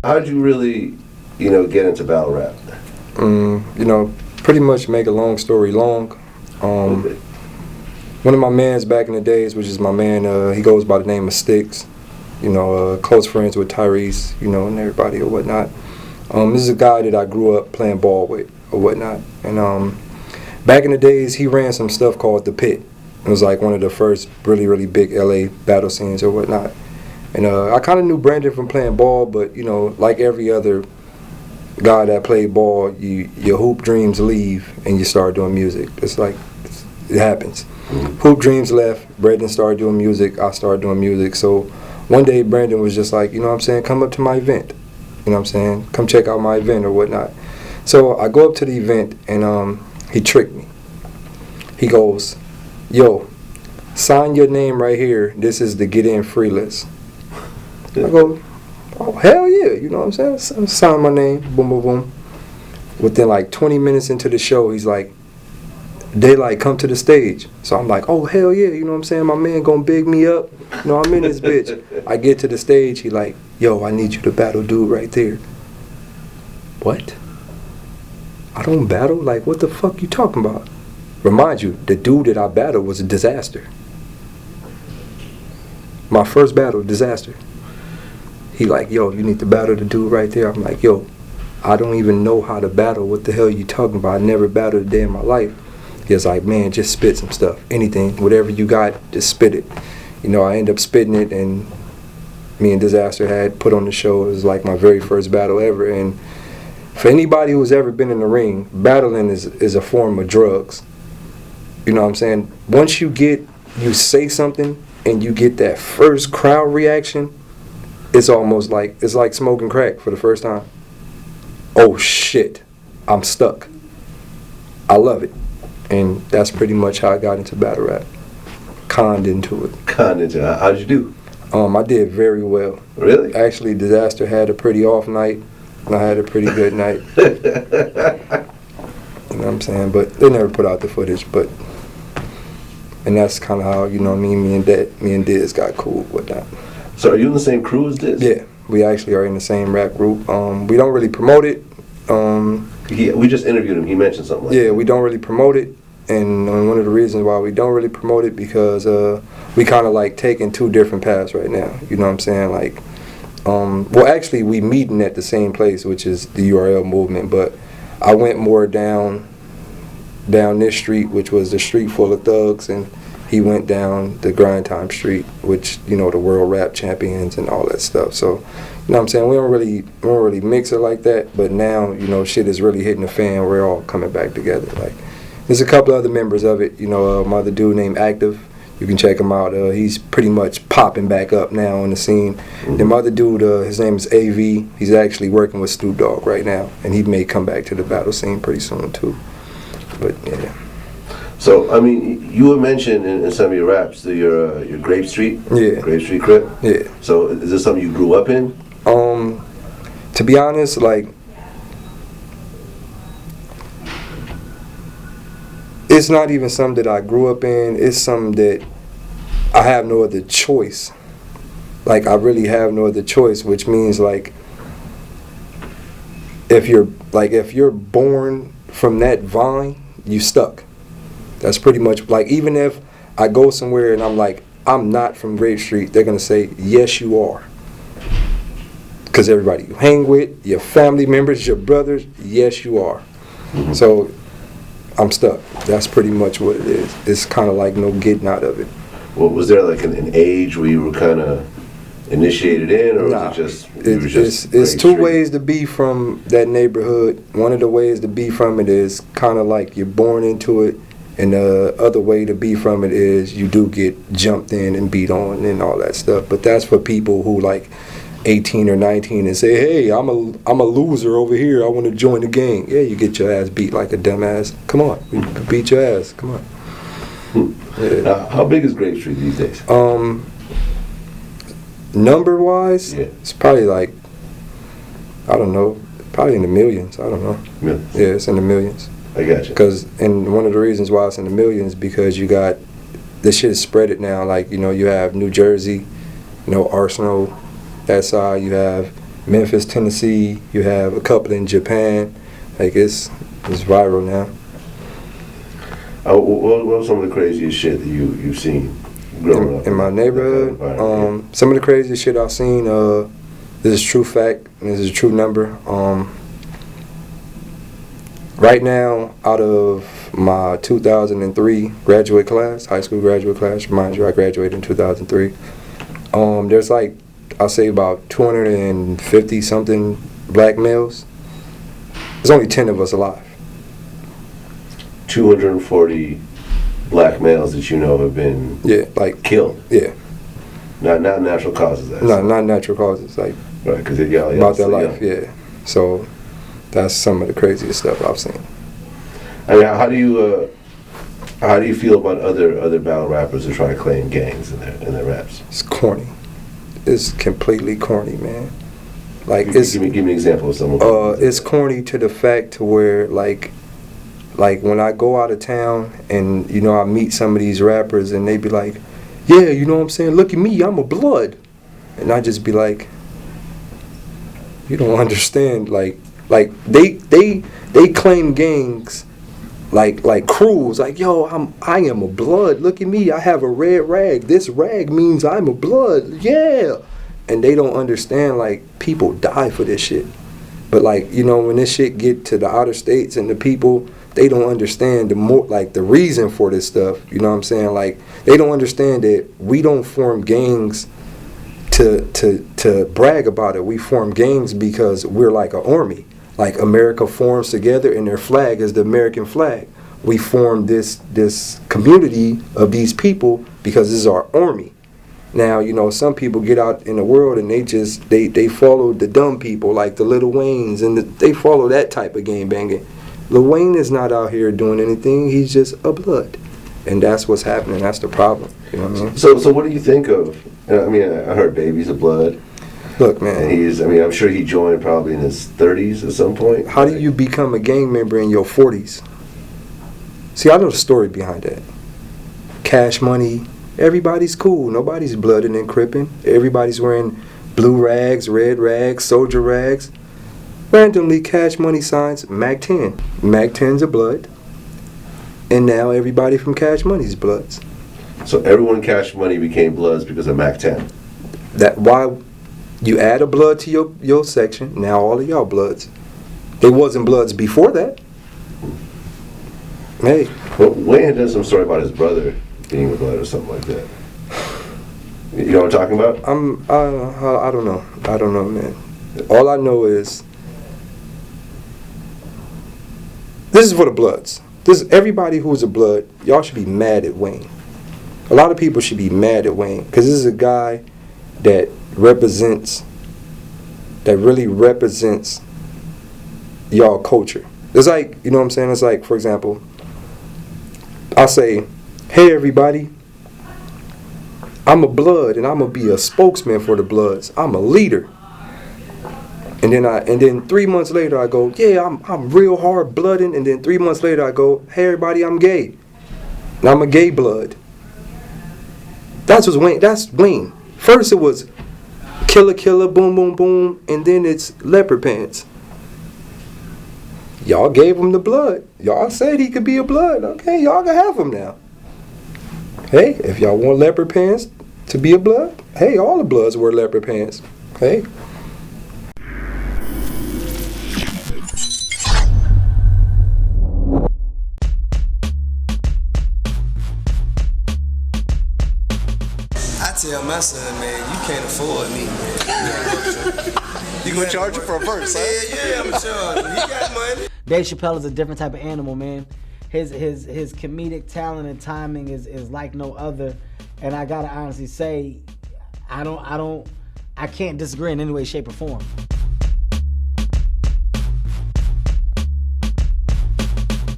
How'd you really, get into battle rap? Pretty much make a long story long. Okay. One of my mans back in the days, which is my man, he goes by the name of Sticks. Close friends with Tyrese, and everybody or whatnot. This is a guy that I grew up playing ball with or whatnot. And back in the days, he ran some stuff called The Pit. It was like one of the first really, really big LA battle scenes or whatnot. And I kind of knew Brandon from playing ball, but, like every other guy that played ball, your hoop dreams leave and you start doing music. It's like, it happens. Hoop dreams left, Brandon started doing music, I started doing music. So one day Brandon was just like, come up to my event. Come check out my event or whatnot. So I go up to the event and he tricked me. He goes, yo, sign your name right here. This is the get in free list. I go, oh, hell yeah, Sign my name, boom, boom, boom. Within like 20 minutes into the show, he's like, Daylyt, come to the stage. So I'm like, oh, hell yeah, my man gonna big me up. I'm in this bitch. I get to the stage, he like, yo, I need you to battle dude right there. What? I don't battle? Like, what the fuck you talking about? Remind you, the dude that I battled was a disaster. My first battle, disaster. He like, yo, you need to battle the dude right there. I'm like, yo, I don't even know how to battle. What the hell you talking about? I never battled a day in my life. He's like, man, just spit some stuff. Anything, whatever you got, just spit it. I end up spitting it, and me and Disaster had put on the show. It was like my very first battle ever. And for anybody who's ever been in the ring, battling is a form of drugs. Once you say something and you get that first crowd reaction, it's almost like, it's like smoking crack for the first time. Oh shit, I'm stuck. I love it. And that's pretty much how I got into battle rap. Conned into it. How'd you do? I did very well. Really? Actually, Disaster had a pretty off night, and I had a pretty good night. But they never put out the footage, and that's kind of how, me and Diz got cool with that. So are you in the same crew as Diz? Yeah, we actually are in the same rap group. We don't really promote it. We just interviewed him. He mentioned something like that. Yeah, we don't really promote it. And one of the reasons why we don't really promote it, because we kind of like taking two different paths right now. Well, actually, we meeting at the same place, which is the URL movement. But I went more down this street, which was the street full of thugs, and he went down the grind time street, which the world rap champions and all that stuff. So, we don't really mix it like that. But now, shit is really hitting the fan. We're all coming back together. Like, there's a couple other members of it. My other dude named Active. You can check him out. He's pretty much popping back up now on the scene. Mm-hmm. And my other dude, his name is AV. He's actually working with Snoop Dogg right now, and he may come back to the battle scene pretty soon too. But yeah. So you had mentioned in some of your raps that your Grape Street. Yeah. Grape Street Crip. Yeah. So is this something you grew up in? To be honest, like, it's not even something that I grew up in. It's something that I have no other choice. Like, I really have no other choice, which means, like, if you're born from that vine, you stuck. That's pretty much, like, even if I go somewhere and I'm like, I'm not from Grape Street, they're going to say, yes, you are. Because everybody you hang with, your family members, your brothers, yes, you are. Mm-hmm. So I'm stuck. That's pretty much what it is. It's kind of like no getting out of it. Well, was there like an age where you were kind of initiated in, or was it just? It's two ways to be from that neighborhood. One of the ways to be from it is kind of like you're born into it, and the other way to be from it is you do get jumped in and beat on and all that stuff. But that's for people who like 18 or 19 and say, hey, I'm a loser over here, I want to join the gang. Yeah, you get your ass beat like a dumbass. Come on, we beat your ass. Come on. Yeah. How big is Grape Street these days? Number wise, yeah. It's probably like, I don't know, probably in the millions. I don't know. Millions. Yeah, it's in the millions. I got you. And one of the reasons why it's in the millions, because you got, this shit is spread it now. Like, you have New Jersey, Arsenal, that side. You have Memphis, Tennessee. You have a couple in Japan. Like it's viral now. What was some of the craziest shit that you've seen growing up in my neighborhood? Some of the craziest shit I've seen. This is true fact, and this is a true number. Right now, out of my 2003 graduate class, high school graduate class, remind you I graduated in 2003. There's like, I'll say about 250 something black males. There's only 10 of us alive. 240 black males that you know have been killed. Yeah. Not natural causes. No, not natural causes. Like right, because they got about their life. Young. Yeah. So that's some of the craziest stuff I've seen. I mean, how do you feel about other battle rappers who try to claim gangs in their raps? It's corny. It's completely corny, man. Like give me an example of someone. It's corny to the fact to where like when I go out of town and I meet some of these rappers and they be like, yeah, you know what I'm saying? Look at me, I'm a blood, and I just be like, you don't understand. Like they claim gangs. Like crews, like yo, I am a blood. Look at me, I have a red rag. This rag means I'm a blood. Yeah, and they don't understand like people die for this shit. But like when this shit get to the outer states and the people, they don't understand the reason for this stuff. You know what I'm saying? Like they don't understand that we don't form gangs to brag about it. We form gangs because we're like an army. Like America forms together and their flag is the American flag. We form this community of these people because this is our army. Now, some people get out in the world and they follow the dumb people like the Lil Waynes and they follow that type of game banging. Lil Wayne is not out here doing anything. He's just a blood. And that's what's happening. That's the problem. You know what I mean? So what do you think of, I mean, I heard Baby's a blood. Look, man. And I'm sure he joined probably in his 30s at some point. How do you become a gang member in your 40s? See, I know the story behind that. Cash money, everybody's cool. Nobody's blooding and cripping. Everybody's wearing blue rags, red rags, soldier rags. Randomly, Cash Money signs Mac 10. Mac 10's a blood. And now everybody from Cash Money's bloods. So everyone in Cash Money became bloods because of Mac 10. Why you add a blood to your section, now all of y'all bloods. They wasn't bloods before that. Hey. Well, Wayne had done some story about his brother being a blood or something like that. You know what I'm talking about? I don't know. I don't know, man. All I know is this is for the bloods. Everybody who's a blood, y'all should be mad at Wayne. A lot of people should be mad at Wayne because this is a guy that really represents y'all culture. It's like, you know what I'm saying? It's like, for example, I say, hey everybody, I'm a blood and I'm gonna be a spokesman for the bloods. I'm a leader. And then 3 months later I go, yeah, I'm real hard blooding, and then 3 months later I go, hey everybody, I'm gay. And I'm a gay blood. That's Wayne. First it was killer, boom, boom, boom, and then it's leopard pants. Y'all gave him the blood. Y'all said he could be a blood. Okay, y'all can have him now. Hey, if y'all want leopard pants to be a blood, hey, all the bloods wear leopard pants. Hey. I tell my son, man, you can't afford me, man. You gonna charge him for a verse, huh? Yeah, I'm charging. He got money. Dave Chappelle is a different type of animal, man. His comedic talent and timing is like no other. And I gotta honestly say, I can't disagree in any way, shape, or form.